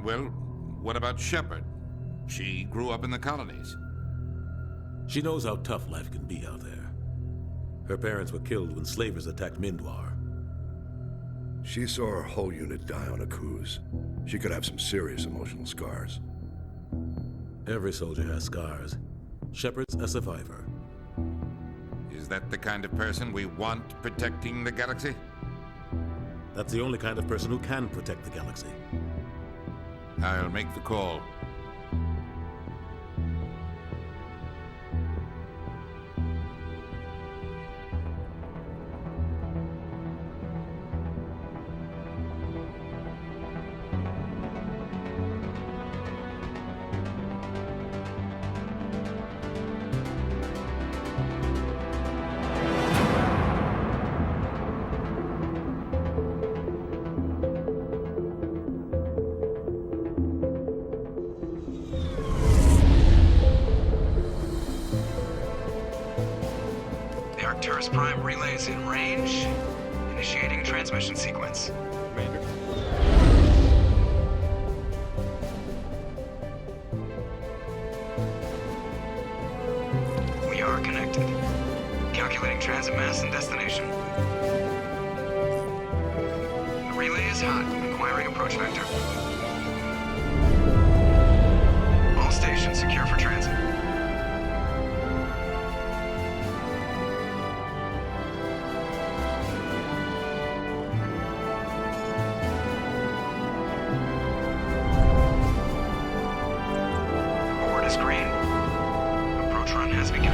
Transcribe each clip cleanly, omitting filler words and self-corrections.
Well, what about Shepard? She grew up in the colonies. She knows how tough life can be out there. Her parents were killed when slavers attacked Mindwar. She saw her whole unit die on a cruise. She could have some serious emotional scars. Every soldier has scars. Shepard's a survivor. Is that the kind of person we want protecting the galaxy? That's the only kind of person who can protect the galaxy. I'll make the call. Arcturus Prime relay is in range. Initiating transmission sequence. Commander. We are connected. Calculating transit mass and destination. The relay is hot. Acquiring approach vector. All stations secure for transit. Green. Approach run has begun.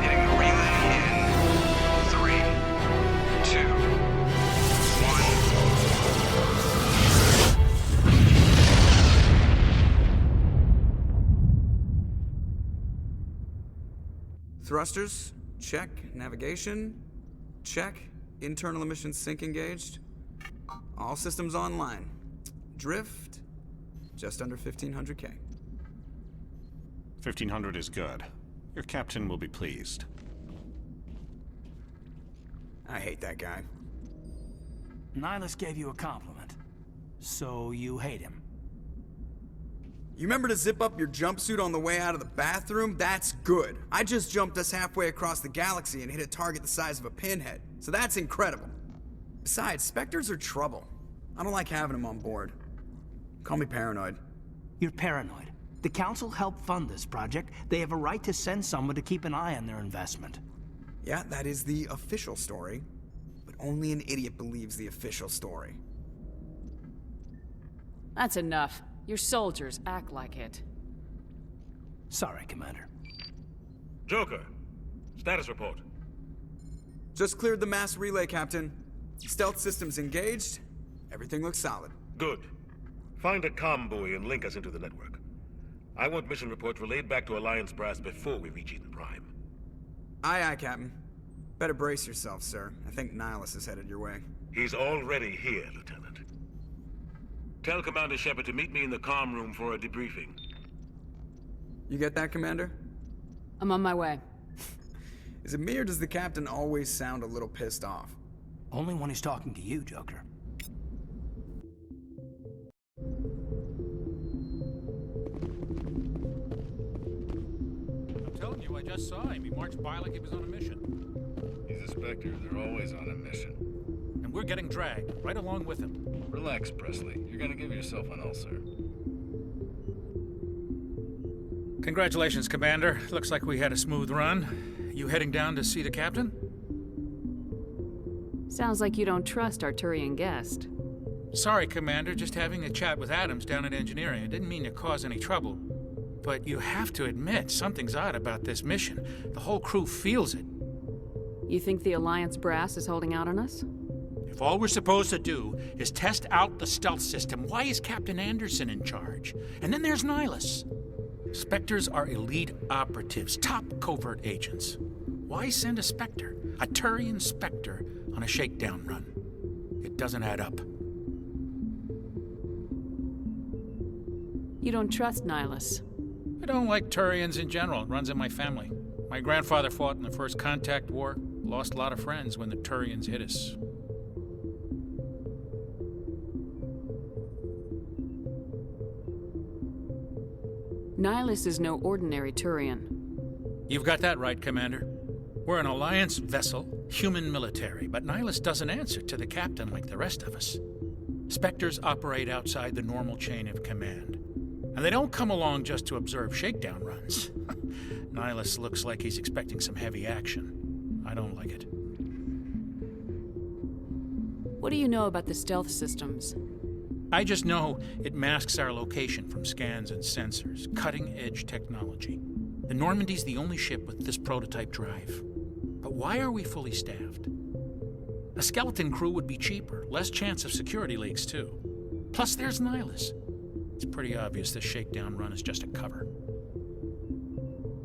Hitting the relay in 3, 2, 1. Thrusters, check. Navigation, check. Internal emissions sync engaged. All systems online. Drift, just under 1,500K. 1,500 is good. Your captain will be pleased. I hate that guy. Nihilus gave you a compliment. So you hate him. You remember to zip up your jumpsuit on the way out of the bathroom? That's good. I just jumped us halfway across the galaxy and hit a target the size of a pinhead. So that's incredible. Besides, Spectres are trouble. I don't like having them on board. Call me paranoid. You're paranoid. The Council helped fund this project. They have a right to send someone to keep an eye on their investment. Yeah, that is the official story. But only an idiot believes the official story. That's enough. Your soldiers act like it. Sorry, Commander. Joker, status report. Just cleared the mass relay, Captain. Stealth systems engaged. Everything looks solid. Good. Find a comm buoy and link us into the network. I want mission reports relayed back to Alliance Brass before we reach Eden Prime. Aye, aye, Captain. Better brace yourself, sir. I think Nihilus is headed your way. He's already here, Lieutenant. Tell Commander Shepard to meet me in the comm room for a debriefing. You get that, Commander? I'm on my way. Is it me or does the Captain always sound a little pissed off? Only when he's talking to you, Joker. I'm telling you, I just saw him. He marched by like he was on a mission. He's a Spectre. They're always on a mission. And we're getting dragged, right along with him. Relax, Presley. You're gonna give yourself an ulcer. Congratulations, Commander. Looks like we had a smooth run. You heading down to see the captain? Sounds like you don't trust Arturian Guest. Sorry, Commander. Just having a chat with Adams down at engineering. I didn't mean to cause any trouble. But you have to admit, something's odd about this mission. The whole crew feels it. You think the Alliance brass is holding out on us? If all we're supposed to do is test out the stealth system, why is Captain Anderson in charge? And then there's Nihilus. Spectres are elite operatives, top covert agents. Why send a Spectre, a Turian Spectre, on a shakedown run? It doesn't add up. You don't trust Nihilus. I don't like Turians in general. It runs in my family. My grandfather fought in the First Contact War, lost a lot of friends when the Turians hit us. Nihilus is no ordinary Turian. You've got that right, Commander. We're an Alliance vessel, human military, but Nihilus doesn't answer to the captain like the rest of us. Spectres operate outside the normal chain of command. And they don't come along just to observe shakedown runs. Nihilus looks like he's expecting some heavy action. I don't like it. What do you know about the stealth systems? I just know it masks our location from scans and sensors. Cutting-edge technology. The Normandy's the only ship with this prototype drive. But why are we fully staffed? A skeleton crew would be cheaper, less chance of security leaks, too. Plus, there's Nihilus. It's pretty obvious this shakedown run is just a cover.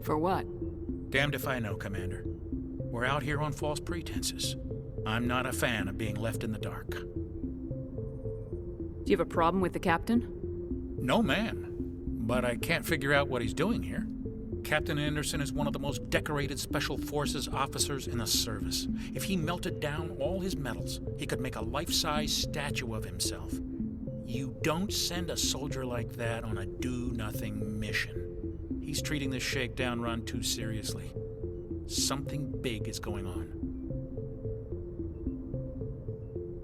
For what? Damned if I know, Commander. We're out here on false pretenses. I'm not a fan of being left in the dark. Do you have a problem with the captain? No, man. But I can't figure out what he's doing here. Captain Anderson is one of the most decorated Special Forces officers in the service. If he melted down all his medals, he could make a life-size statue of himself. You don't send a soldier like that on a do-nothing mission. He's treating this shakedown run too seriously. Something big is going on.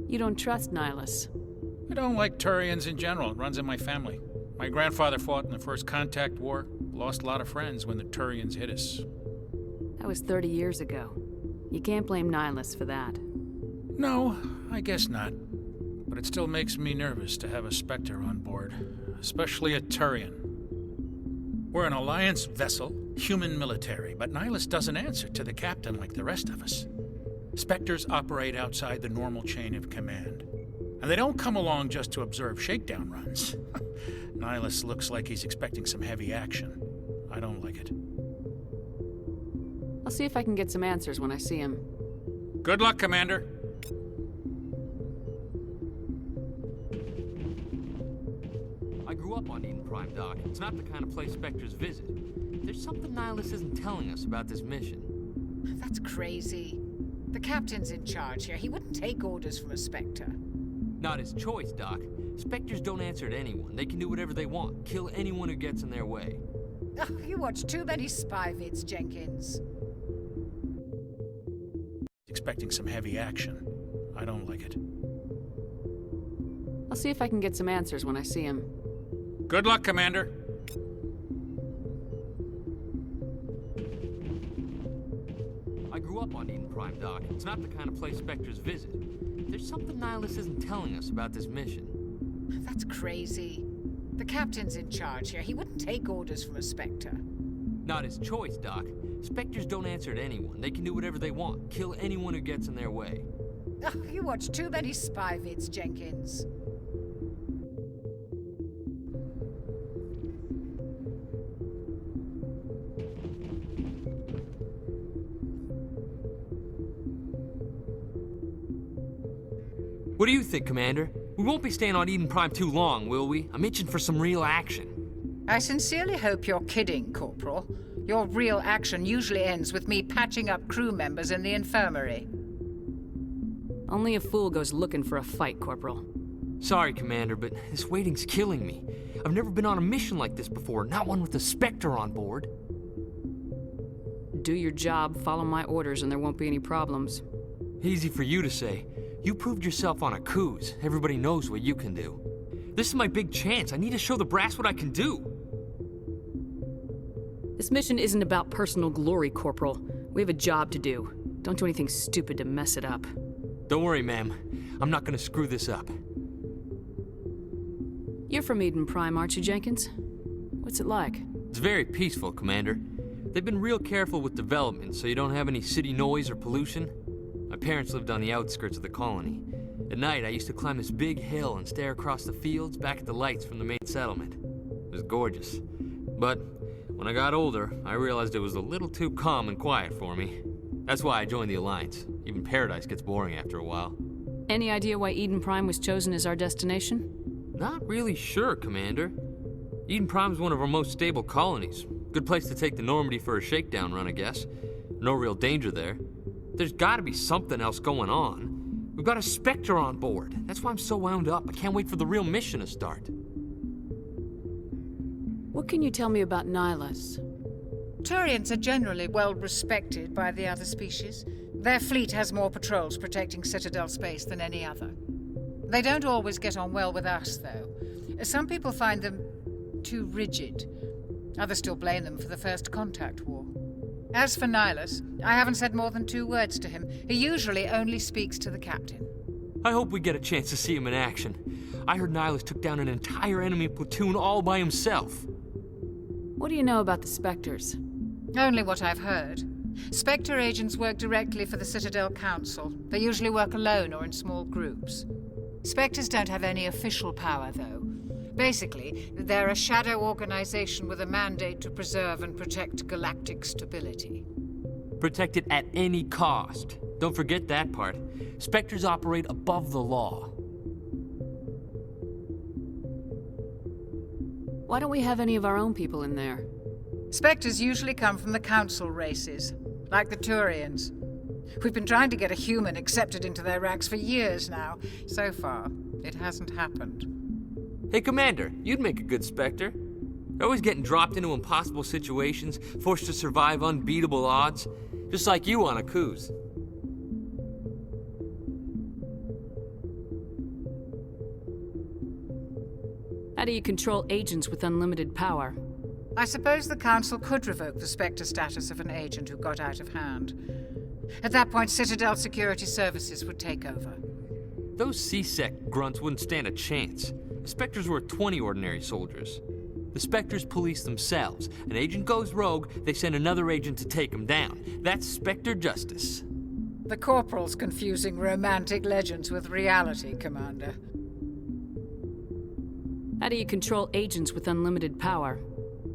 You don't trust Nihilus? I don't like Turians in general. It runs in my family. My grandfather fought in the First Contact War, lost a lot of friends when the Turians hit us. That was 30 years ago. You can't blame Nihilus for that. No, I guess not. But it still makes me nervous to have a Spectre on board, especially a Turian. We're an Alliance vessel, human military, but Nihilus doesn't answer to the captain like the rest of us. Spectres operate outside the normal chain of command. And they don't come along just to observe shakedown runs. Nihilus looks like he's expecting some heavy action. I don't like it. I'll see if I can get some answers when I see him. Good luck, Commander. I grew up on Eden Prime, Doc. It's not the kind of place Spectres visit. There's something Nihilus isn't telling us about this mission. That's crazy. The captain's in charge here. He wouldn't take orders from a Spectre. Not his choice, Doc. Spectres don't answer to anyone. They can do whatever they want. Kill anyone who gets in their way. Oh, you watch too many spy vids, Jenkins. Expecting some heavy action. I don't like it. I'll see if I can get some answers when I see him. Good luck, Commander. I grew up on Eden Prime, Doc. It's not the kind of place Spectres visit. There's something Nihilus isn't telling us about this mission. That's crazy. The captain's in charge here. He wouldn't take orders from a Spectre. Not his choice, Doc. Spectres don't answer to anyone. They can do whatever they want. Kill anyone who gets in their way. Oh, you watch too many spy vids, Jenkins. What do you think, Commander? We won't be staying on Eden Prime too long, will we? I'm itching for some real action. I sincerely hope you're kidding, Corporal. Your real action usually ends with me patching up crew members in the infirmary. Only a fool goes looking for a fight, Corporal. Sorry, Commander, but this waiting's killing me. I've never been on a mission like this before, not one with a Spectre on board. Do your job, follow my orders, and there won't be any problems. Easy for you to say. You proved yourself on Akuz. Everybody knows what you can do. This is my big chance. I need to show the brass what I can do. This mission isn't about personal glory, Corporal. We have a job to do. Don't do anything stupid to mess it up. Don't worry, ma'am. I'm not gonna screw this up. You're from Eden Prime, aren't you, Jenkins? What's it like? It's very peaceful, Commander. They've been real careful with development, so you don't have any city noise or pollution. My parents lived on the outskirts of the colony. At night, I used to climb this big hill and stare across the fields back at the lights from the main settlement. It was gorgeous. But when I got older, I realized it was a little too calm and quiet for me. That's why I joined the Alliance. Even Paradise gets boring after a while. Any idea why Eden Prime was chosen as our destination? Not really sure, Commander. Eden Prime's one of our most stable colonies. Good place to take the Normandy for a shakedown run, I guess. No real danger there. There's gotta be something else going on. We've got a Spectre on board. That's why I'm so wound up. I can't wait for the real mission to start. What can you tell me about Nihilus? Turians are generally well respected by the other species. Their fleet has more patrols protecting Citadel space than any other. They don't always get on well with us, though. Some people find them too rigid. Others still blame them for the First Contact War. As for Nihilus, I haven't said more than 2 words to him. He usually only speaks to the captain. I hope we get a chance to see him in action. I heard Nihilus took down an entire enemy platoon all by himself. What do you know about the Spectres? Only what I've heard. Spectre agents work directly for the Citadel Council. They usually work alone or in small groups. Spectres don't have any official power, though. Basically, they're a shadow organization with a mandate to preserve and protect galactic stability. Protect it at any cost. Don't forget that part. Spectres operate above the law. Why don't we have any of our own people in there? Spectres usually come from the Council races, like the Turians. We've been trying to get a human accepted into their ranks for years now. So far, it hasn't happened. Hey, Commander, you'd make a good Spectre. You're always getting dropped into impossible situations, forced to survive unbeatable odds, just like you on Akuz. How do you control agents with unlimited power? I suppose the Council could revoke the Spectre status of an agent who got out of hand. At that point, Citadel Security Services would take over. Those C-Sec grunts wouldn't stand a chance. The Spectres were 20 ordinary soldiers. The Spectres police themselves. An agent goes rogue, they send another agent to take him down. That's Spectre justice. The Corporal's confusing romantic legends with reality, Commander. How do you control agents with unlimited power?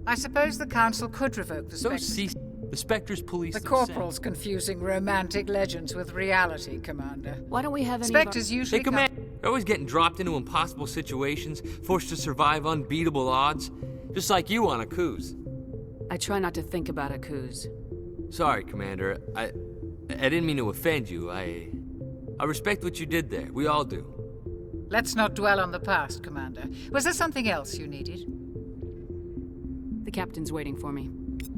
I suppose the Council could revoke the Spectres. The Spectres police The Corporal's confusing romantic legends with reality, Commander. Why don't we have any Spectres usually You're always getting dropped into impossible situations, forced to survive unbeatable odds, just like you on Akuz. I try not to think about Akuz. Sorry, Commander. I didn't mean to offend you. I respect what you did there. We all do. Let's not dwell on the past, Commander. Was there something else you needed? The captain's waiting for me.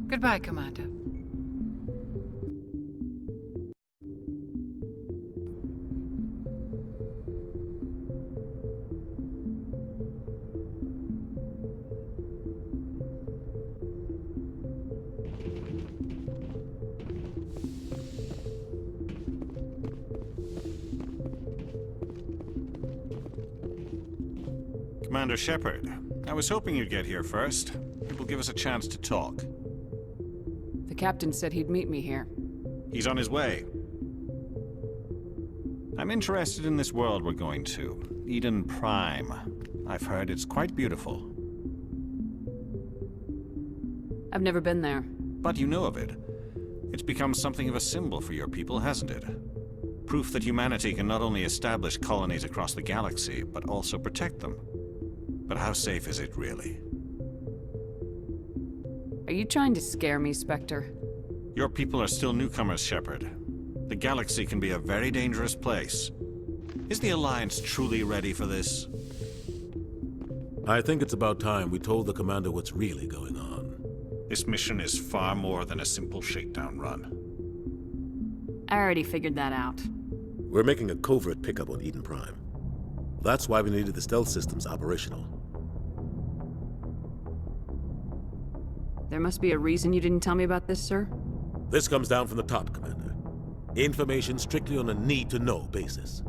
Goodbye, Commander. Commander Shepard, I was hoping you'd get here first. It will give us a chance to talk. The captain said he'd meet me here. He's on his way. I'm interested in this world we're going to, Eden Prime. I've heard it's quite beautiful. I've never been there. But you know of it. It's become something of a symbol for your people, hasn't it? Proof that humanity can not only establish colonies across the galaxy, but also protect them. But how safe is it, really? Are you trying to scare me, Spectre? Your people are still newcomers, Shepard. The galaxy can be a very dangerous place. Is the Alliance truly ready for this? I think it's about time we told the Commander what's really going on. This mission is far more than a simple shakedown run. I already figured that out. We're making a covert pickup on Eden Prime. That's why we needed the stealth systems operational. There must be a reason you didn't tell me about this, sir? This comes down from the top, Commander. Information strictly on a need-to-know basis.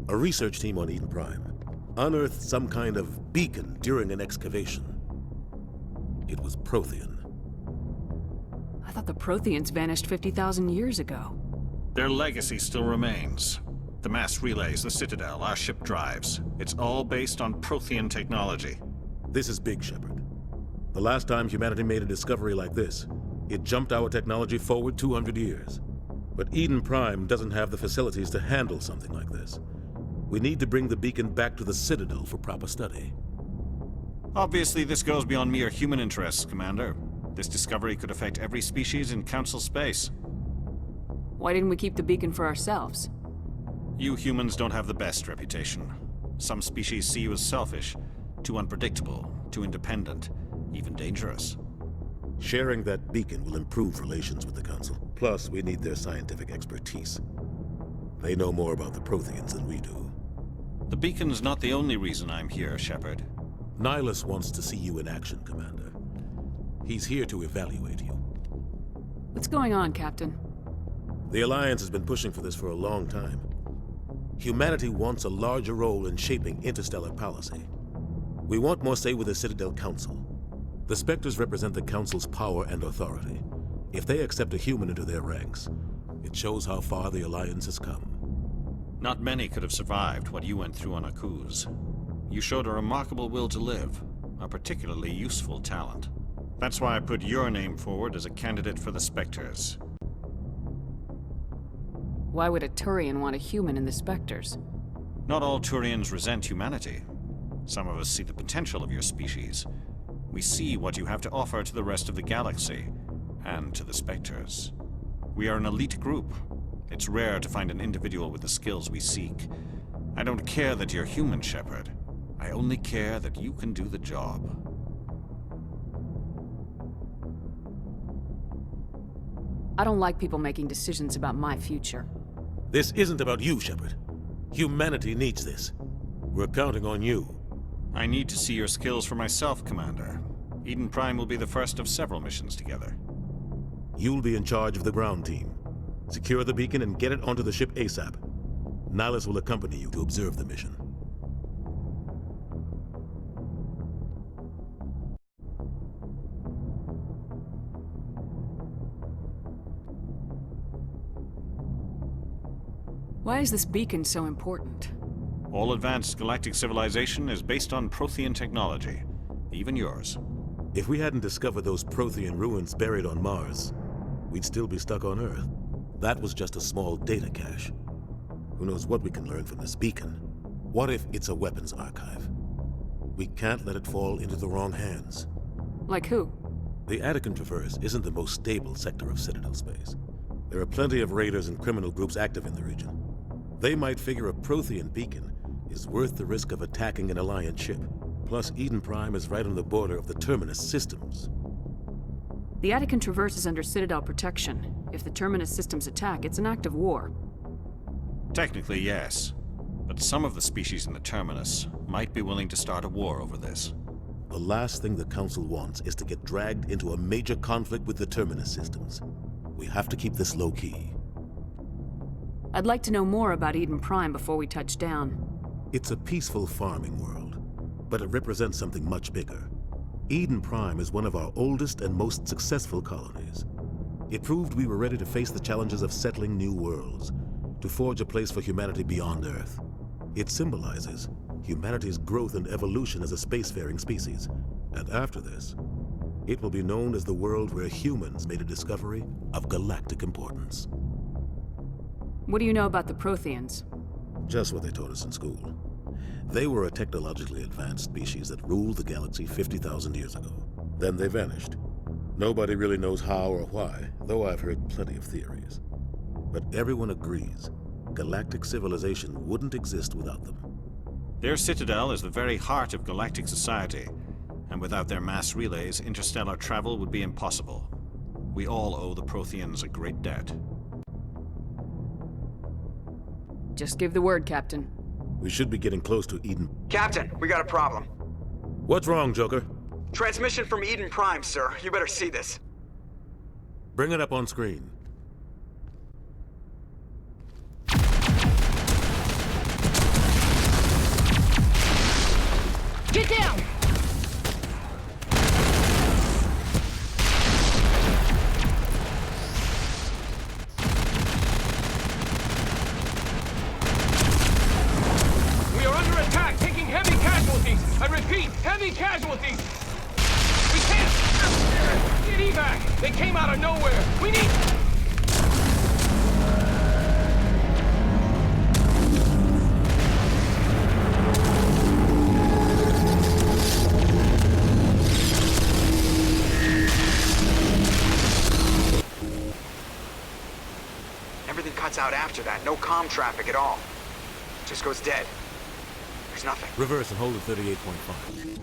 A research team on Eden Prime unearthed some kind of beacon during an excavation. It was Prothean. I thought the Protheans vanished 50,000 years ago. Their legacy still remains. The mass relays, the Citadel, our ship drives. It's all based on Prothean technology. This is big, Shepard. The last time humanity made a discovery like this, it jumped our technology forward 200 years. But Eden Prime doesn't have the facilities to handle something like this. We need to bring the beacon back to the Citadel for proper study. Obviously, this goes beyond mere human interests, Commander. This discovery could affect every species in Council space. Why didn't we keep the beacon for ourselves? You humans don't have the best reputation. Some species see you as selfish, too unpredictable, too independent, even dangerous. Sharing that beacon will improve relations with the Council. Plus, we need their scientific expertise. They know more about the Protheans than we do. The beacon's not the only reason I'm here, Shepard. Nihilus wants to see you in action, Commander. He's here to evaluate you. What's going on, Captain? The Alliance has been pushing for this for a long time. Humanity wants a larger role in shaping interstellar policy. We want more say with the Citadel Council. The Spectres represent the Council's power and authority. If they accept a human into their ranks, it shows how far the Alliance has come. Not many could have survived what you went through on Akuz. You showed a remarkable will to live, a particularly useful talent. That's why I put your name forward as a candidate for the Spectres. Why would a Turian want a human in the Spectres? Not all Turians resent humanity. Some of us see the potential of your species. We see what you have to offer to the rest of the galaxy, and to the Spectres. We are an elite group. It's rare to find an individual with the skills we seek. I don't care that you're human, Shepard. I only care that you can do the job. I don't like people making decisions about my future. This isn't about you, Shepard. Humanity needs this. We're counting on you. I need to see your skills for myself, Commander. Eden Prime will be the first of several missions together. You'll be in charge of the ground team. Secure the beacon and get it onto the ship ASAP. Nihilus will accompany you to observe the mission. Why is this beacon so important? All advanced galactic civilization is based on Prothean technology, even yours. If we hadn't discovered those Prothean ruins buried on Mars, we'd still be stuck on Earth. That was just a small data cache. Who knows what we can learn from this beacon? What if it's a weapons archive? We can't let it fall into the wrong hands. Like who? The Attican Traverse isn't the most stable sector of Citadel space. There are plenty of raiders and criminal groups active in the region. They might figure a Prothean beacon is worth the risk of attacking an Alliance ship. Plus, Eden Prime is right on the border of the Terminus systems. The Attican Traverse is under Citadel protection. If the Terminus systems attack, it's an act of war. Technically, yes. But some of the species in the Terminus might be willing to start a war over this. The last thing the Council wants is to get dragged into a major conflict with the Terminus systems. We have to keep this low-key. I'd like to know more about Eden Prime before we touch down. It's a peaceful farming world, but it represents something much bigger. Eden Prime is one of our oldest and most successful colonies. It proved we were ready to face the challenges of settling new worlds, to forge a place for humanity beyond Earth. It symbolizes humanity's growth and evolution as a spacefaring species. And after this, it will be known as the world where humans made a discovery of galactic importance. What do you know about the Protheans? Just what they taught us in school. They were a technologically advanced species that ruled the galaxy 50,000 years ago. Then they vanished. Nobody really knows how or why, though I've heard plenty of theories. But everyone agrees, galactic civilization wouldn't exist without them. Their citadel is the very heart of galactic society, and without their mass relays, interstellar travel would be impossible. We all owe the Protheans a great debt. Just give the word, Captain. We should be getting close to Eden. Captain, we got a problem. What's wrong, Joker? Transmission from Eden Prime, sir. You better see this. Bring it up on screen. Get down! We are under attack, taking heavy casualties. I repeat, heavy casualties. We can't get evac. They came out of nowhere. We need... out after that. No comm traffic at all. Just goes dead. There's nothing. Reverse and hold at 38.5.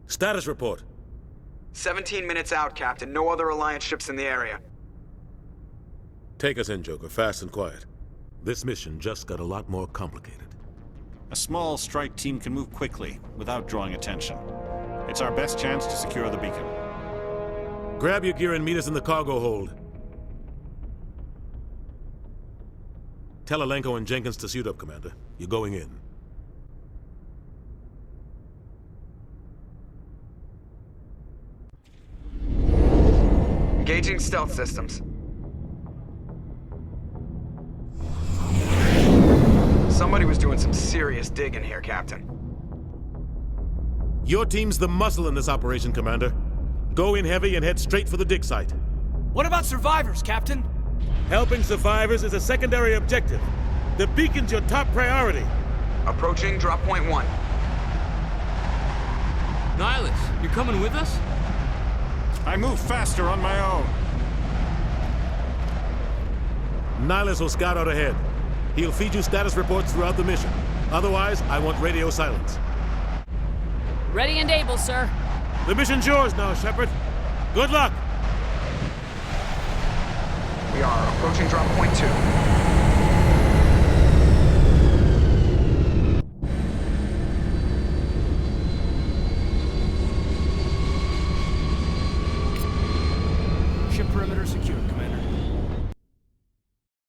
Status report. 17 minutes out, Captain. No other Alliance ships in the area. Take us in, Joker, fast and quiet. This mission just got a lot more complicated. A small strike team can move quickly, without drawing attention. It's our best chance to secure the beacon. Grab your gear and meet us in the cargo hold. Tell Alenko and Jenkins to suit up, Commander. You're going in. Engaging stealth systems. Somebody was doing some serious digging here, Captain. Your team's the muscle in this operation, Commander. Go in heavy and head straight for the dig site. What about survivors, Captain? Helping survivors is a secondary objective. The beacon's your top priority. Approaching drop point 1. Nihilus, you're coming with us? I move faster on my own. Nihilus will scout out ahead. He'll feed you status reports throughout the mission. Otherwise, I want radio silence. Ready and able, sir. The mission's yours now, Shepard. Good luck! We are approaching drop point 2. Ship perimeter secured, Commander.